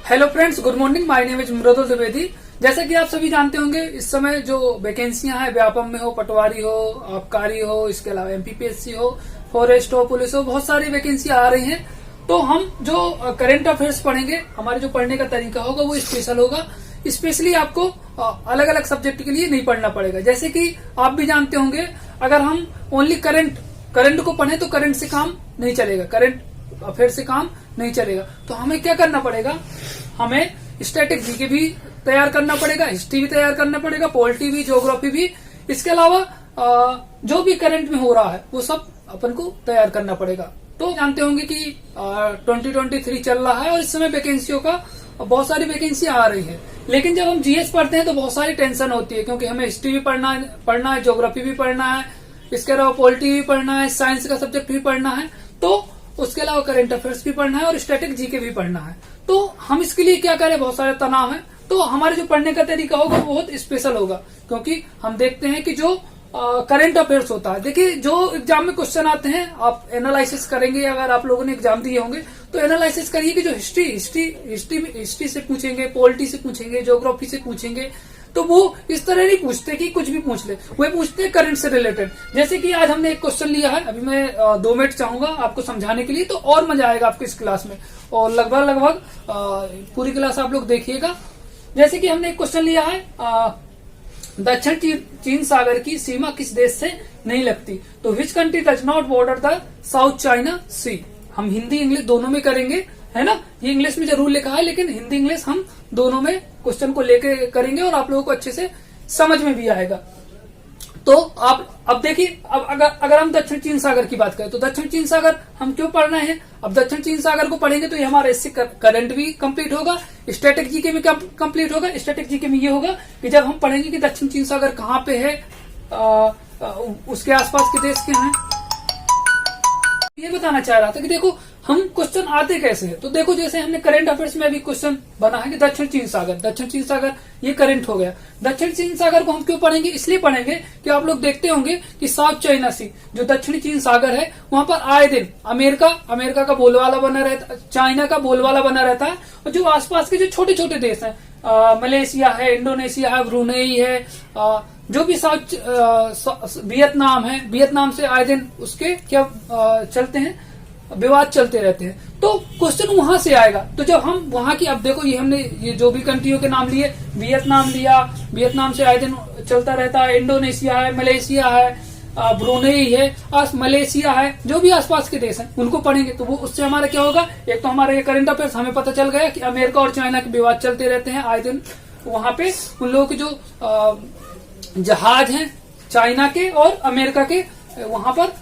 Hello friends, good morning. My name is Mridul Dwivedi. जैसा कि आप सभी जानते होंगे, इस समय जो वैकेंसियां हैं, व्यापम में हो, पटवारी हो, आबकारी हो, इसके अलावा एमपीपीएससी हो, फॉरेस्ट हो, पुलिस हो, बहुत सारी वैकेंसी आ रही हैं। तो हम जो करंट अफेयर्स पढ़ेंगे, हमारे जो पढ़ने का तरीका होगा वो स्पेशल होगा। स्पेशली आपको अलग अलग सब्जेक्ट के लिए नहीं पढ़ना पड़ेगा। जैसे कि आप भी जानते होंगे, अगर हम ओनली करंट को पढ़ें तो करंट से काम नहीं चलेगा, करंट अफेयर से काम नहीं चलेगा। तो हमें क्या करना पड़ेगा, हमें स्टैटिक जीके भी तैयार करना पड़ेगा, हिस्ट्री भी तैयार करना पड़ेगा, पॉलिटी भी, ज्योग्राफी भी। इसके अलावा जो भी करंट में हो रहा है वो सब अपन को तैयार करना पड़ेगा। तो जानते होंगे कि 2023 चल रहा है और इस समय वैकेंसियों का बहुत सारी वैकेंसी आ रही है। लेकिन जब हम जीएस पढ़ते हैं तो बहुत सारी टेंशन होती है, क्योंकि हमें हिस्ट्री भी पढ़ना है, ज्योग्राफी भी पढ़ना है, इसके अलावा पॉलिटी भी पढ़ना है, साइंस का सब्जेक्ट भी पढ़ना है, तो उसके अलावा करंट अफेयर्स भी पढ़ना है और स्टैटिक जीके भी पढ़ना है। तो हम इसके लिए क्या करें, बहुत सारे तनाव है। तो हमारे जो पढ़ने का तरीका होगा वो बहुत स्पेशल होगा, क्योंकि हम देखते हैं कि जो करंट अफेयर्स होता है, देखिए जो एग्जाम में क्वेश्चन आते हैं, आप एनालिसिस करेंगे। अगर आप लोगों ने एग्जाम दिए होंगे तो एनालिसिस करिए कि जो हिस्ट्री से पूछेंगे, पॉलिटी से पूछेंगे, ज्योग्राफी से पूछेंगे, तो वो इस तरह नहीं पूछते कि कुछ भी पूछ ले, वो पूछते हैं करंट से रिलेटेड। जैसे कि आज हमने एक क्वेश्चन लिया है, अभी मैं 2 मिनट चाहूंगा आपको समझाने के लिए, तो और मजा आएगा आपको इस क्लास में। और लगभग पूरी क्लास आप लोग देखिएगा। जैसे कि हमने एक क्वेश्चन लिया है, दक्षिण चीन सागर की सीमा किस देश से नहीं लगती? तो which country does not border the South China Sea? हम हिंदी इंग्लिश दोनों में करेंगे, है ना। ये इंग्लिश में जरूर लिखा है, लेकिन हिंदी इंग्लिश हम दोनों में क्वेश्चन को लेके करेंगे और आप लोगों को अच्छे से समझ में भी आएगा। तो आप अब देखिए, अब अगर हम दक्षिण चीन सागर की बात करें तो दक्षिण चीन सागर हम क्यों पढ़ रहे हैं? अब दक्षिण चीन सागर को पढ़ेंगे तो ये हमारा इससे करंट भी कंप्लीट होगा, स्टैटिक जीके में कंप्लीट होगा। स्टैटिक जीके में ये होगा कि जब हम पढ़ेंगे कि दक्षिण चीन सागर कहाँ पे है, उसके आसपास के देश के हैं, ये बताना चाह रहा था कि देखो हम क्वेश्चन आते कैसे हैं। तो देखो, जैसे हमने करंट अफेयर्स में अभी क्वेश्चन बना है कि दक्षिण चीन सागर ये करंट हो गया। दक्षिण चीन सागर को हम क्यों पढ़ेंगे? इसलिए पढ़ेंगे कि आप लोग देखते होंगे कि साउथ चाइना सी, जो दक्षिणी चीन सागर है, वहां पर आए दिन अमेरिका का बोलबाला बना रहता, चाइना का बोलबाला बना रहता है। और जो आसपास के जो छोटे छोटे देश हैं, मलेशिया है, इंडोनेशिया है, ब्रुनेई है, जो भी वियतनाम से आए दिन उसके क्या चलते हैं, विवाद चलते रहते हैं। तो क्वेश्चन वहां से आएगा। तो जब हम वहां की, अब देखो हमने ये जो भी कंट्रियों के नाम लिए, वियतनाम लिया, वियतनाम से आए दिन चलता रहता है, इंडोनेशिया है, मलेशिया है, ब्रुनेई है, मलेशिया है, जो भी आसपास के देश हैं उनको पढ़ेंगे। तो वो उससे हमारा क्या होगा, एक तो हमारा ये करंट अफेयर्स हमें पता चल गया कि अमेरिका और चाइना के विवाद चलते रहते हैं आए दिन। वहां पे उन लोगों के जो जहाज हैं चाइना के और अमेरिका के, वहां पर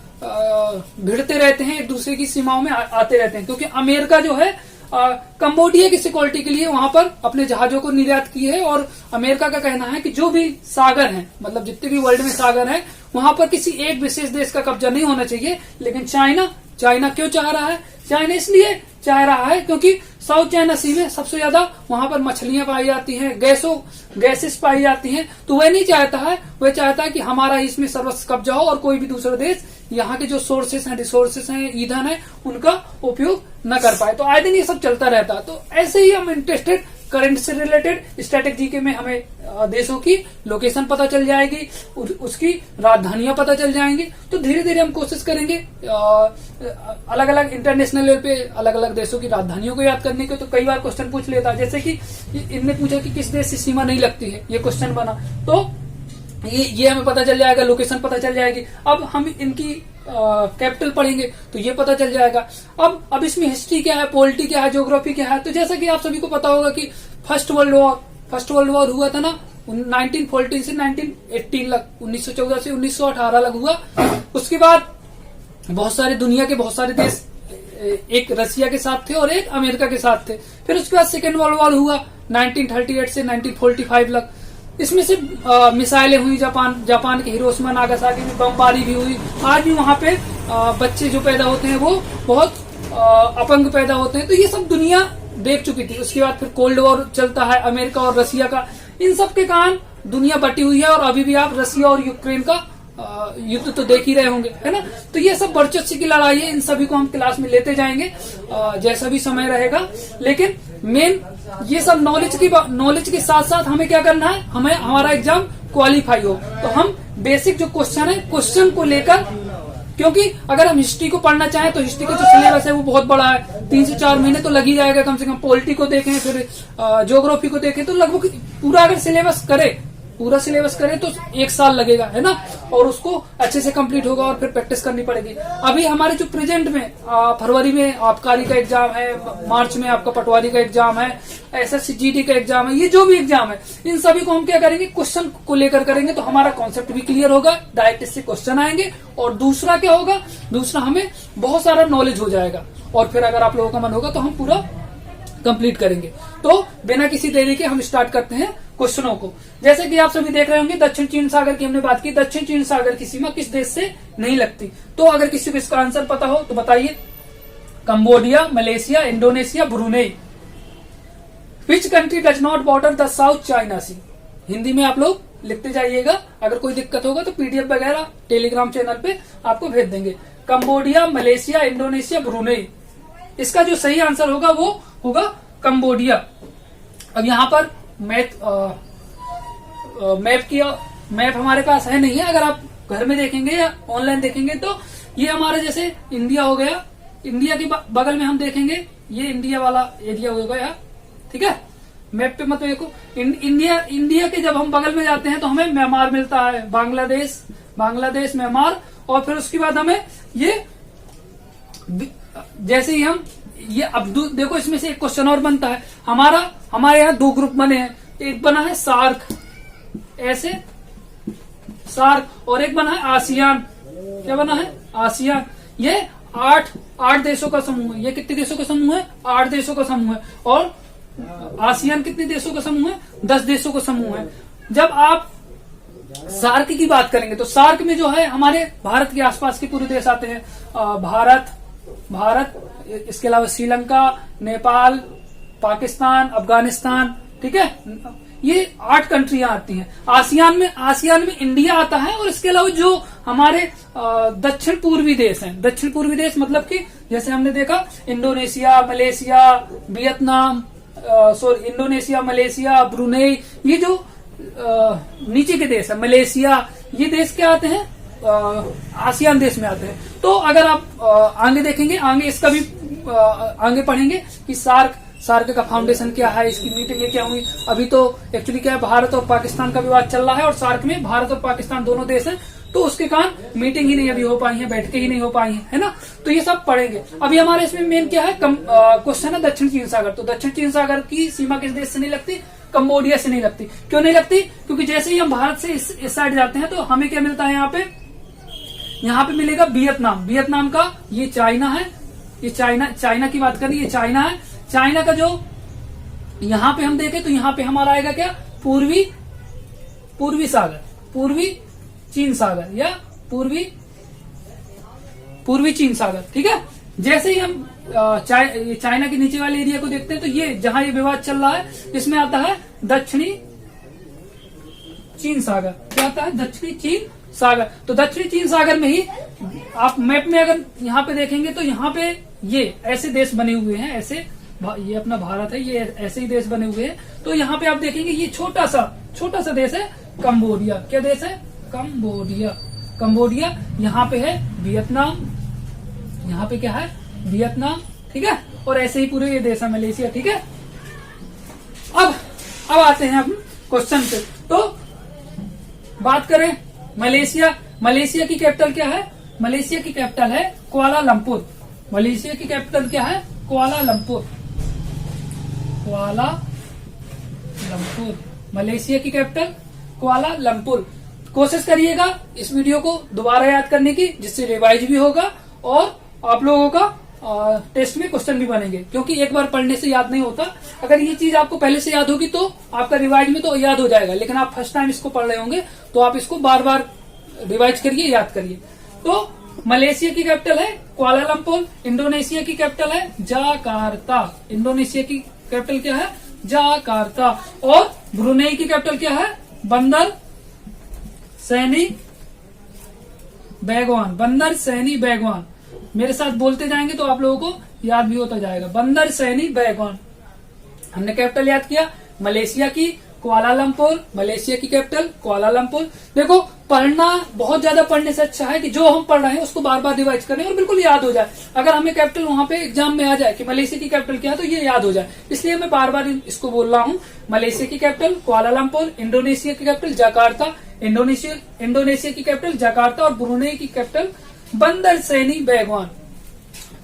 भिड़ते रहते हैं, एक दूसरे की सीमाओं में आते रहते हैं, क्योंकि अमेरिका जो है कंबोडिया की सिक्योरिटी के लिए वहां पर अपने जहाजों को निर्यात की है। और अमेरिका का कहना है कि जो भी सागर हैं, मतलब जितने भी वर्ल्ड में सागर हैं, वहां पर किसी एक विशेष देश का कब्जा नहीं होना चाहिए। लेकिन चाइना क्यों चाह रहा है? चाइना इसलिए चाह रहा है क्योंकि साउथ चाइना सी में सबसे ज्यादा वहां पर मछलियां पाई जाती हैं, गैसेस पाई जाती हैं। तो वह नहीं चाहता है, वह चाहता है कि हमारा इसमें सर्वस्व कब्जा हो और कोई भी दूसरा देश यहाँ के जो रिसोर्सेस हैं, ईंधन है, उनका उपयोग न कर पाए। तो आए दिन ये सब चलता रहता है। तो ऐसे ही हम इंटरेस्टेड करंट से रिलेटेड स्टैटिक जीके में हमें देशों की लोकेशन पता चल जाएगी, उसकी राजधानियां पता चल जाएंगी। तो धीरे धीरे हम कोशिश करेंगे अलग अलग इंटरनेशनल लेवल पे अलग अलग देशों की राजधानियों को याद करने के। तो कई बार क्वेश्चन पूछ लेता है, जैसे कि इनने पूछा कि किस देश से सीमा नहीं लगती है, ये क्वेश्चन बना, तो ये हमें पता चल जाएगा, लोकेशन पता चल जाएगी। अब हम इनकी कैपिटल पढ़ेंगे तो ये पता चल जाएगा। अब इसमें हिस्ट्री क्या है, पॉलिटी क्या है, ज्योग्राफी क्या है। तो जैसा कि आप सभी को पता होगा कि फर्स्ट वर्ल्ड वॉर हुआ था ना 1914 से 1918 लग, 1914 से 1918 लग हुआ। उसके बाद दुनिया के बहुत सारे देश, एक रसिया के साथ थे और एक अमेरिका के साथ थे। फिर उसके बाद सेकेंड वर्ल्ड वॉर हुआ 1938 से 1945 लग। इसमें से मिसाइलें हुई, जापान के हिरोशिमा नागासाकी में बमबारी भी हुई। आज भी वहां पे बच्चे जो पैदा होते हैं वो बहुत अपंग पैदा होते हैं। तो ये सब दुनिया देख चुकी थी। उसके बाद फिर कोल्ड वॉर चलता है अमेरिका और रसिया का। इन सब के कारण दुनिया बटी हुई है और अभी भी आप रसिया और यूक्रेन का युद्ध तो देख ही रहे होंगे, है ना। तो ये सब वर्चस्व की लड़ाई है, इन सभी को हम क्लास में लेते जाएंगे जैसा भी समय रहेगा। लेकिन मेन ये सब नॉलेज के साथ साथ हमें क्या करना है, हमें हमारा एग्जाम क्वालिफाई हो। तो हम बेसिक जो क्वेश्चन है, क्वेश्चन को लेकर, क्योंकि अगर हम हिस्ट्री को पढ़ना चाहें तो हिस्ट्री का जो सिलेबस है वो बहुत बड़ा है, 3 से 4 महीने तो लग ही जाएगा कम से कम। पॉलिटी को देखें, फिर ज्योग्राफी को देखें, तो लगभग पूरा अगर पूरा सिलेबस करे तो 1 साल लगेगा, है ना। और उसको अच्छे से कंप्लीट होगा और फिर प्रैक्टिस करनी पड़ेगी। अभी हमारे जो प्रेजेंट में फरवरी में आबकारी का एग्जाम है, मार्च में आपका पटवारी का एग्जाम है, एसएससी जीडी का एग्जाम है, ये जो भी एग्जाम है इन सभी को हम क्या करेंगे, क्वेश्चन को लेकर करेंगे। तो हमारा कॉन्सेप्ट भी क्लियर होगा, डायरेक्ट इससे क्वेश्चन आएंगे। और दूसरा क्या होगा, दूसरा हमें बहुत सारा नॉलेज हो जाएगा। और फिर अगर आप लोगों का मन होगा तो हम पूरा कंप्लीट करेंगे। तो बिना किसी देरी के हम स्टार्ट करते हैं क्वेश्चनों को। जैसे कि आप सभी देख रहे होंगे, दक्षिण चीन सागर की हमने बात की। दक्षिण चीन सागर की सीमा किस देश से नहीं लगती? तो अगर किसी को इसका आंसर पता हो तो बताइए। Cambodia, Malaysia, Indonesia, Brunei. Which country does not border the South China Sea? Hindi में आप लोग लिखते जाइएगा। अगर कोई दिक्कत होगा तो पीडीएफ वगैरह टेलीग्राम चैनल पे आपको भेज देंगे। Cambodia, Malaysia, Indonesia, Brunei. इसका जो सही आंसर होगा वो होगा कंबोडिया। अब यहाँ पर मैप हमारे पास है नहीं है। अगर आप घर में देखेंगे या ऑनलाइन देखेंगे तो ये हमारा जैसे इंडिया हो गया, इंडिया के बगल में हम देखेंगे ये इंडिया वाला एरिया हो गया, ठीक है। मैप पे मत देखो। इंडिया के जब हम बगल में जाते हैं तो हमें म्यांमार मिलता है, बांग्लादेश, म्यांमार। और फिर उसके बाद हमें ये जैसे ही हम ये अब देखो, इसमें से एक क्वेश्चन और बनता है। हमारे यहाँ 2 ग्रुप बने हैं। एक बना है सार्क, ऐसे सार्क, और एक बना है आसियान। क्या बना है? आसियान। ये 8 देशों का समूह है। ये कितने देशों का समूह है? 8 देशों का समूह है। और आसियान कितने देशों का समूह है? 10 देशों का समूह है। जब आप सार्क की बात करेंगे तो सार्क में जो है हमारे भारत के आसपास के पूरे देश आते हैं। भारत, इसके अलावा श्रीलंका, नेपाल, पाकिस्तान, अफगानिस्तान, ठीक है। ये 8 कंट्रियां आती हैं। आसियान में इंडिया आता है। और इसके अलावा जो हमारे दक्षिण पूर्वी देश हैं, दक्षिण पूर्वी देश मतलब कि जैसे हमने देखा Indonesia, Malaysia, Vietnam, Indonesia, Malaysia, Brunei, ये जो नीचे के देश है, मलेशिया, ये देश क्या आते हैं? आसियान देश में आते हैं। तो अगर आप आगे देखेंगे, आगे इसका भी आगे पढ़ेंगे कि सार्क का फाउंडेशन क्या है, इसकी मीटिंग क्या हुई। अभी तो एक्चुअली क्या है, भारत और पाकिस्तान का विवाद चल रहा है और सार्क में भारत और पाकिस्तान दोनों देश हैं। तो उसके कारण मीटिंग ही नहीं अभी हो पाई है, बैठकें ही नहीं हो पाई है ना। तो ये सब पढ़ेंगे। अभी हमारे इसमें मेन क्या है, क्वेश्चन है दक्षिण चीन सागर। तो दक्षिण चीन सागर की सीमा किस देश से नहीं लगती? कंबोडिया से नहीं लगती। क्यों नहीं लगती? क्योंकि जैसे ही हम भारत से इस साइड जाते हैं तो हमें क्या मिलता है यहाँ पे मिलेगा वियतनाम का, ये चाइना है, ये चाइना की बात करें, ये चाइना है। चाइना का जो यहाँ पे हम देखें तो यहाँ पे हमारा आएगा क्या? पूर्वी सागर, पूर्वी चीन सागर या पूर्वी चीन सागर, ठीक है। जैसे ही हम चाइना के नीचे वाले एरिया को देखते हैं तो ये जहां ये विवाद चल रहा है इसमें आता है दक्षिणी चीन सागर। क्या आता है? दक्षिणी चीन सागर। तो दक्षिणी चीन सागर में ही आप मैप में अगर यहाँ पे देखेंगे तो यहाँ पे ये ऐसे देश बने हुए हैं, ऐसे ये अपना भारत है, ये ऐसे ही देश बने हुए हैं। तो यहाँ पे आप देखेंगे ये छोटा सा देश है कंबोडिया। क्या देश है? कंबोडिया। यहाँ पे है वियतनाम, यहाँ पे क्या है? वियतनाम, ठीक है। और ऐसे ही पूरे ये देश है मलेशिया, ठीक है। अब आते हैं हम क्वेश्चन पे। तो बात करें मलेशिया की कैपिटल क्या है? मलेशिया की कैपिटल है कुआलालंपुर। मलेशिया की कैपिटल क्या है? कुआलालंपुर। मलेशिया की कैपिटल कुआलालंपुर। कोशिश करिएगा इस वीडियो को दोबारा याद करने की, जिससे रिवाइज भी होगा और आप लोगों का टेस्ट में क्वेश्चन भी बनेंगे। क्योंकि एक बार पढ़ने से याद नहीं होता। अगर ये चीज आपको पहले से याद होगी तो आपका रिवाइज में तो याद हो जाएगा। लेकिन आप फर्स्ट टाइम इसको पढ़ रहे होंगे तो आप इसको बार बार रिवाइज करिए, याद करिए। तो मलेशिया की कैपिटल है कुआलालंपुर। इंडोनेशिया की कैपिटल है जाकार्ता। इंडोनेशिया की कैपिटल क्या है? जाकार्ता। और ब्रुनेई की कैपिटल क्या है? बंदर सैनी बेगवान। मेरे साथ बोलते जाएंगे तो आप लोगों को याद भी होता जाएगा। बंदर सैनी बेगवान। हमने कैपिटल याद किया मलेशिया की कुआलालंपुर, मलेशिया की कैपिटल कुआलालंपुर। देखो पढ़ना बहुत ज्यादा पढ़ने से अच्छा है कि जो हम पढ़ रहे हैं उसको बार बार रिवाइज करें और बिल्कुल याद हो जाए। अगर हमें कैपिटल वहां पे एग्जाम में आ जाए कि मलेशिया की कैपिटल क्या है तो ये याद हो जाए, इसलिए मैं बार बार इसको बोल रहा हूँ। मलेशिया की कैपिटल कुआलालंपुर, इंडोनेशिया की कैपिटल जकार्ता, इंडोनेशिया की कैपिटल जकार्ता और ब्रुनेई की कैपिटल बंदर सेनी बेगवान।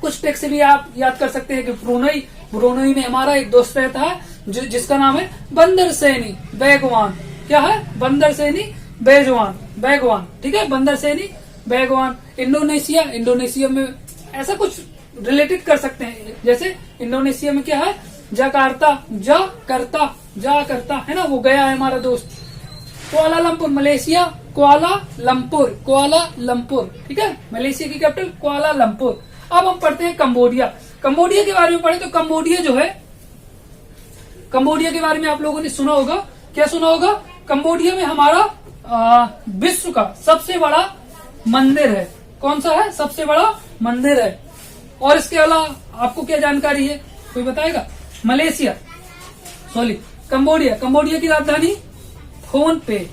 कुछ टेक्स्ट भी आप याद कर सकते हैं कि ब्रुनेई में हमारा एक दोस्त रहता है जिसका नाम है बंदर सेनी बेगवान। क्या है? बंदर सेनी बेगवान, ठीक है, बंदर सेनी बेगवान। इंडोनेशिया में ऐसा कुछ रिलेटेड कर सकते हैं, जैसे इंडोनेशिया में क्या है? जाकर्ता है ना, वो गया है हमारा दोस्त। कुआलालंपुर मलेशिया, कुआलालंपुर, ठीक है, मलेशिया की कैपिटल कुआलालंपुर। अब हम पढ़ते हैं कंबोडिया के बारे में पढ़े तो कंबोडिया के बारे में आप लोगों ने सुना होगा। क्या सुना होगा? कंबोडिया में हमारा विश्व का सबसे बड़ा मंदिर है। कौन सा है? सबसे बड़ा मंदिर है। और इसके अलावा आपको क्या जानकारी है, कोई बताएगा? कंबोडिया की राजधानी फोन पेन।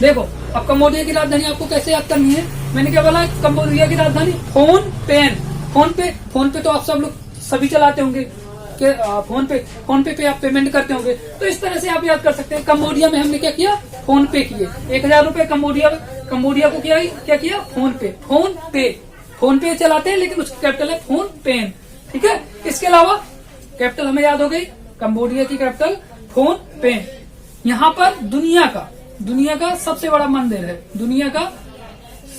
देखो अब कंबोडिया की राजधानी आपको कैसे याद करनी है? मैंने क्या बोला? कंबोडिया की राजधानी फोन पे तो आप सब लोग सभी चलाते होंगे कि फोन पे आप पेमेंट करते होंगे, तो इस तरह से आप याद कर सकते हैं। कंबोडिया में हमने क्या किया? फोन पे किए। 1000 रुपए कंबोडिया को क्या किया? फोन पे चलाते हैं, लेकिन उसकी कैपिटल है फोन पेन, ठीक है। इसके अलावा कैपिटल हमें याद हो गई, कंबोडिया की कैपिटल फोन पेन। यहाँ पर दुनिया का सबसे बड़ा मंदिर है। दुनिया का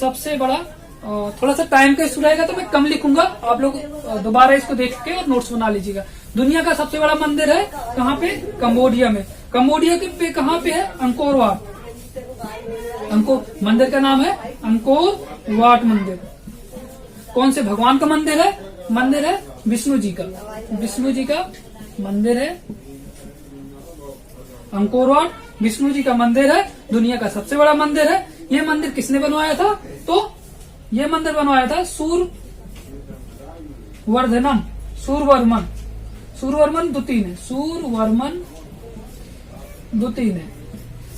सबसे बड़ा, थोड़ा सा टाइम का इशू रहेगा तो मैं कम लिखूंगा, आप लोग दोबारा इसको देख के और नोट्स बना लीजिएगा। दुनिया का सबसे बड़ा मंदिर है कहाँ पे? कंबोडिया में। कंबोडिया के पे कहाँ पे है? Angkor Wat. मंदिर का नाम है अंकोर वाट मंदिर। कौन से भगवान का मंदिर है? मंदिर है विष्णु जी का मंदिर है अंकोर वाट, विष्णु जी का मंदिर है, दुनिया का सबसे बड़ा मंदिर है। ये मंदिर किसने बनवाया था? तो ये मंदिर बनवाया था सूरवर्मन द्वितीय ने।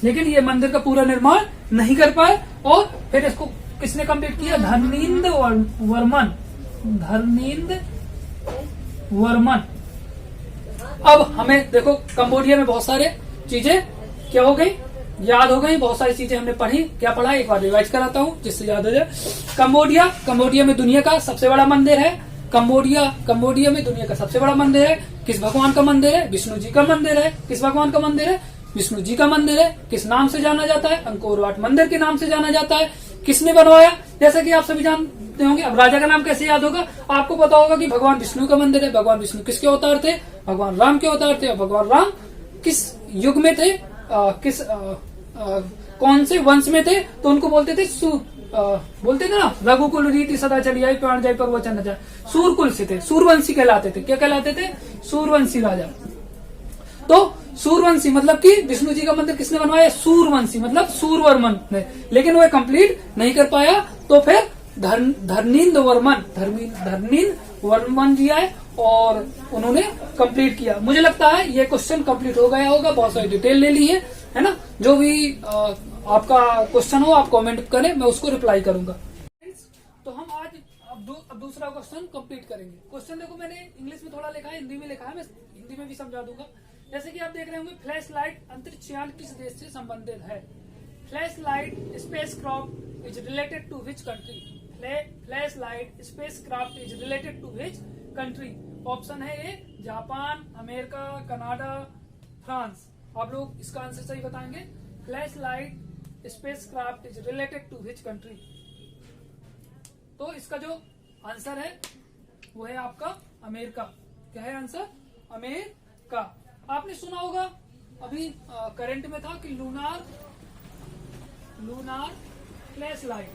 लेकिन ये मंदिर का पूरा निर्माण नहीं कर पाए और फिर इसको किसने कंप्लीट किया? धर्नींद वर्मन। अब हमें देखो कंबोडिया में बहुत सारे चीजें क्या हो गई? याद हो गई। बहुत सारी चीजें हमने पढ़ी। क्या पढ़ा? एक बार रिवाइज कराता हूँ जिससे याद हो जाए। कंबोडिया में दुनिया का सबसे बड़ा मंदिर है। कंबोडिया में दुनिया का सबसे बड़ा मंदिर है। किस भगवान का मंदिर है? विष्णु जी का मंदिर है। किस भगवान का मंदिर है? विष्णु जी का मंदिर है। किस नाम से जाना जाता है? अंकोर वाट मंदिर के नाम से जाना जाता है। किसने बनवाया? जैसा कि आप सभी जानते होंगे। अब राजा का नाम कैसे याद होगा? आपको पता होगा कि भगवान विष्णु का मंदिर है। भगवान विष्णु किसके अवतार थे? भगवान राम के अवतार थे। और भगवान राम किस युग में थे? कौन से वंश में थे? तो उनको बोलते थे बोलते थे ना, रघुकुल रीति सदा चली आई, प्राण जाय पर वचन न जाए। सूरकुल से थे, सूरवंशी कहलाते थे। क्या कहलाते थे? सूरवंशी राजा। तो सूरवंशी मतलब कि विष्णु जी का मंदिर किसने बनवाया? सूरवंशी मतलब सूरवर्मन ने। लेकिन वो कंप्लीट नहीं कर पाया, तो फिर धर्नींद वर्मन जी आए और उन्होंने कंप्लीट किया। मुझे लगता है ये क्वेश्चन कंप्लीट हो गया होगा। बहुत सारी डिटेल ले ली है ना। जो भी आपका क्वेश्चन हो आप कमेंट करें, मैं उसको रिप्लाई करूंगा। तो हम आज अब दूसरा क्वेश्चन कंप्लीट करेंगे। क्वेश्चन देखो मैंने इंग्लिश में थोड़ा लिखा है, हिंदी में लिखा है, मैं हिंदी में भी समझा दूंगा। जैसे कि आप देख रहे होंगे, फ्लैश लाइट अंतरिक्ष यान किस देश से संबंधित है? Flash light spacecraft is related to which country? Flash light spacecraft is related to which country? Option है A Japan, America, Canada, France. आप लोग इसका आंसर सही बताएंगे। Flash light spacecraft is related to which country? तो इसका जो answer है वो है आपका अमेरिका। क्या है आंसर? अमेरिका। आपने सुना होगा अभी करंट में था कि लूनार फ्लैश लाइट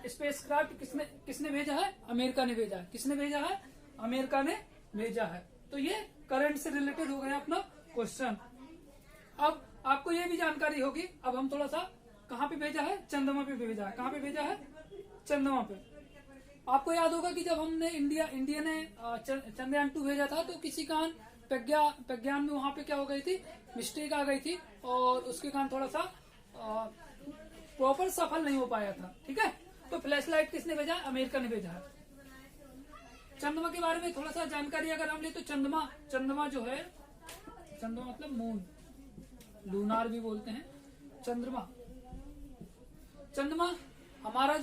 स्पेसक्राफ्ट किसने भेजा है? अमेरिका ने भेजा है। किसने भेजा है? अमेरिका ने भेजा है। तो ये करंट से रिलेटेड हो गया अपना क्वेश्चन। अब आपको ये भी जानकारी होगी, अब हम थोड़ा सा कहाँ पे भेजा है, चंद्रमा पे भेजा है। कहाँ पे भेजा है, चंद्रमा पे। आपको याद होगा कि जब हमने इंडिया ने चंद्रयान 2 भेजा था तो किसी कारण प्रज्ञान में वहां पे क्या हो गई थी, मिस्टेक आ गई थी और उसके कारण थोड़ा सा प्रॉपर सफल नहीं हो पाया था। ठीक है, तो फ्लैश लाइट किसने भेजा है, अमेरिका ने भेजा है। चंद्रमा के बारे में थोड़ा सा जानकारी अगर हम ले तो चंद्रमा जो है, चंद्रमा मतलब मून, लूनार भी बोलते हैं। चंद्रमा हमारी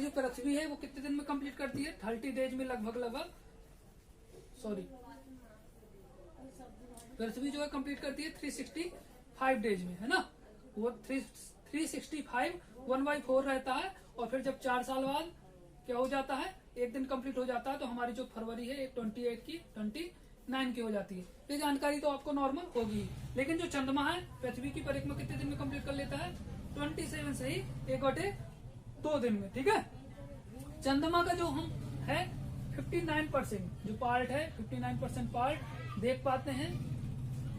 जो पृथ्वी है वो कितने दिन में कंप्लीट करती है, 30 डेज में लगभग पृथ्वी जो है कंप्लीट करती है 365 डेज में, है ना। वो 365 1/4 रहता है और फिर जब 4 साल बाद क्या हो जाता है, एक दिन कंप्लीट हो जाता है, तो हमारी जो फरवरी है 28 की 29 की हो जाती है। ये जानकारी तो आपको नॉर्मल होगी, लेकिन जो चंद्रमा है पृथ्वी की परिक्रमा कितने दिन में कंप्लीट कर लेता है, 27 से ही 1/2 दिन में। ठीक है, चंद्रमा का जो हम है 59% जो पार्ट है, 59% पार्ट देख पाते हैं,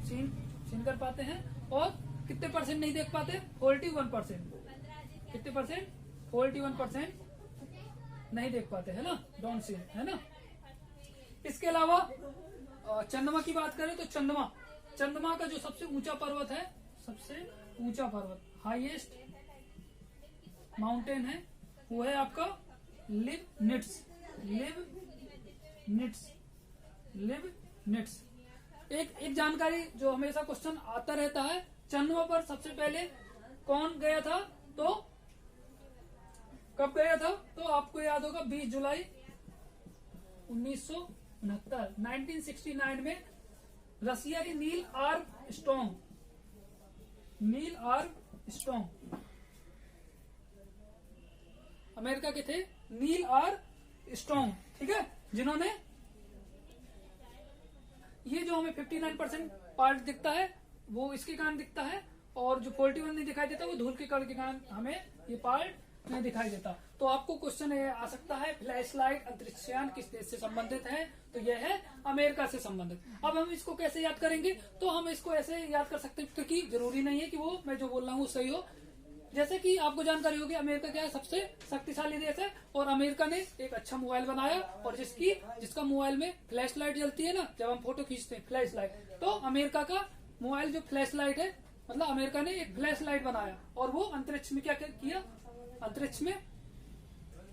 सीन कर पाते हैं, और कितने परसेंट नहीं देख पाते, 41%। कितने परसेंट, 41% नहीं देख पाते, है ना, डोंट सी, है ना। इसके अलावा चंद्रमा की बात करें तो चंद्रमा का जो सबसे ऊंचा पर्वत है, सबसे ऊंचा पर्वत, हाईएस्ट माउंटेन है, वो है आपका लिबनिट्स। एक जानकारी जो हमेशा क्वेश्चन आता रहता है, चंद्रमा पर सबसे पहले कौन गया था, तो कब गया था, तो आपको याद होगा 20 जुलाई 1969 में रसिया के नील आर्मस्ट्रॉन्ग, अमेरिका के थे नील आर्मस्ट्रॉन्ग, ठीक है, जिन्होंने ये जो हमें 59% पार्ट दिखता है वो इसके कारण दिखता है, और जो 41 नहीं दिखाई देता वो धूल के कण के कारण हमें ये पार्ट नहीं दिखाई देता। तो आपको क्वेश्चन ये आ सकता है, फ्लैश लाइट अंतरिक्षयान किस देश से संबंधित है, तो यह है अमेरिका से संबंधित। अब हम इसको कैसे याद करेंगे, तो हम इसको ऐसे याद कर सकते हैं, क्योंकि जरूरी नहीं है कि वो मैं जो बोल रहा हूँ सही हो। जैसे कि आपको जानकारी होगी अमेरिका क्या है, सबसे शक्तिशाली देश है, और अमेरिका ने एक अच्छा मोबाइल बनाया, और जिसका मोबाइल में फ्लैश लाइट जलती है ना, जब हम फोटो खींचते हैं फ्लैश लाइट, तो अमेरिका का मोबाइल जो फ्लैश लाइट है, मतलब अमेरिका ने एक फ्लैश लाइट बनाया और वो अंतरिक्ष में क्या किया, अंतरिक्ष में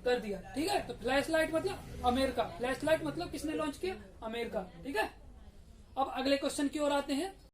कर दिया। ठीक है, तो फ्लैश लाइट मतलब अमेरिका, फ्लैश लाइट मतलब किसने लॉन्च किया, अमेरिका। ठीक है, अब अगले क्वेश्चन की ओर आते हैं।